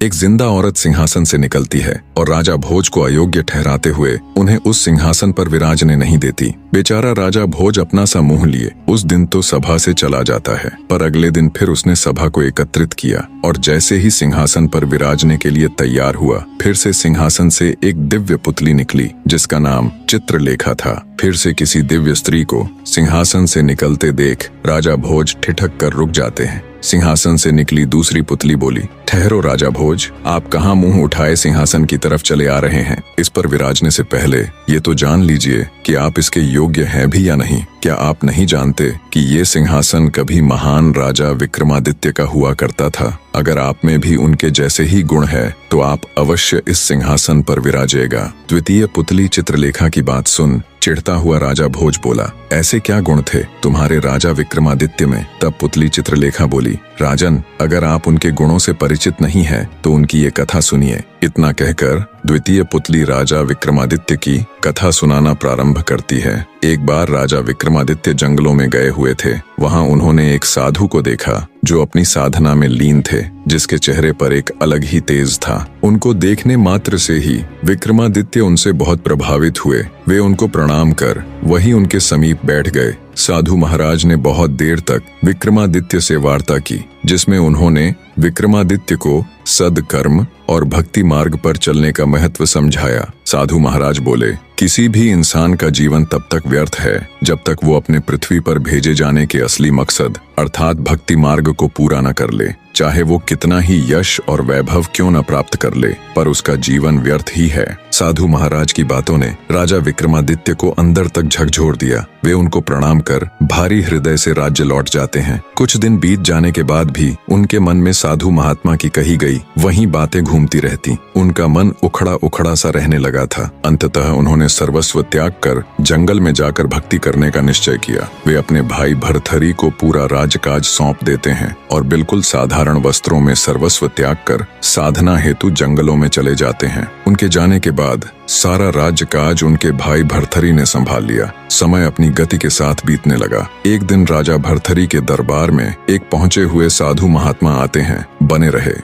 एक जिंदा औरत सिंहासन से निकलती है और राजा भोज को अयोग्य ठहराते हुए उन्हें उस सिंहासन पर विराजने नहीं देती। बेचारा राजा भोज अपना सा मुंह लिए उस दिन तो सभा से चला जाता है, पर अगले दिन फिर उसने सभा को एकत्रित किया और जैसे ही सिंहासन पर विराजने के लिए तैयार हुआ, फिर से सिंहासन से एक दिव्य पुतली निकली जिसका नाम चित्रलेखा था। फिर से किसी दिव्य स्त्री को सिंहासन से निकलते देख राजा भोज ठिठक कर रुक जाते हैं। सिंहासन से निकली दूसरी पुतली बोली, ठहरो राजा भोज, आप कहाँ मुंह उठाए सिंहासन की तरफ चले आ रहे हैं? इस पर विराजने से पहले ये तो जान लीजिए कि आप इसके योग्य हैं भी या नहीं। क्या आप नहीं जानते कि ये सिंहासन कभी महान राजा विक्रमादित्य का हुआ करता था? अगर आप में भी उनके जैसे ही गुण है तो आप अवश्य इस सिंहासन पर विराजेगा। द्वितीय पुतली चित्रलेखा की बात सुन चिढ़ता हुआ राजा भोज बोला, ऐसे क्या गुण थे तुम्हारे राजा विक्रमादित्य में? तब पुतली चित्रलेखा बोली, राजन, अगर आप उनके गुणों से परिचित नहीं है तो उनकी ये कथा सुनिए। इतना कहकर द्वितीय पुतली राजा विक्रमादित्य की कथा सुनाना प्रारंभ करती है। एक बार राजा विक्रमादित्य जंगलों में गए हुए थे। वहां उन्होंने एक साधु को देखा जो अपनी साधना में लीन थे, जिसके चेहरे पर एक अलग ही तेज था। उनको देखने मात्र से ही विक्रमादित्य उनसे बहुत प्रभावित हुए। वे उनको प्रणाम कर वहीं उनके समीप बैठ गए। साधु महाराज ने बहुत देर तक विक्रमादित्य से वार्ता की, जिसमें उन्होंने विक्रमादित्य को सद्कर्म और भक्ति मार्ग पर चलने का महत्व समझाया। साधु महाराज बोले, किसी भी इंसान का जीवन तब तक व्यर्थ है जब तक वो अपने पृथ्वी पर भेजे जाने के असली मकसद अर्थात भक्ति मार्ग को पूरा न कर ले। चाहे वो कितना ही यश और वैभव क्यों न प्राप्त कर ले, पर उसका जीवन व्यर्थ ही है। साधु महाराज की बातों ने राजा विक्रमादित्य को अंदर तक झकझोर दिया। वे उनको प्रणाम कर भारी हृदय से राज्य लौट जाते हैं। कुछ दिन बीत जाने के बाद भी उनके मन में साधु महात्मा की कही गई वही बातें घूमती रहती। उनका मन उखड़ा उखड़ा सा रहने लगा था। अंततः उन्होंने सर्वस्व त्याग कर जंगल में जाकर भक्ति करने का निश्चय किया। वे अपने भाई भर्तहरि को पूरा राजकाज सौंप देते हैं और बिल्कुल साधारण वस्त्रों में सर्वस्व त्याग कर साधना हेतु जंगलों में चले जाते हैं। उनके जाने के बाद सारा राज्यकाज उनके भाई भर्तहरि ने संभाल लिया। समय अपनी गति के साथ बीतने लगा। एक दिन राजा भर्तहरि के दरबार में एक पहुंचे हुए साधु महात्मा आते हैं। बने रहे।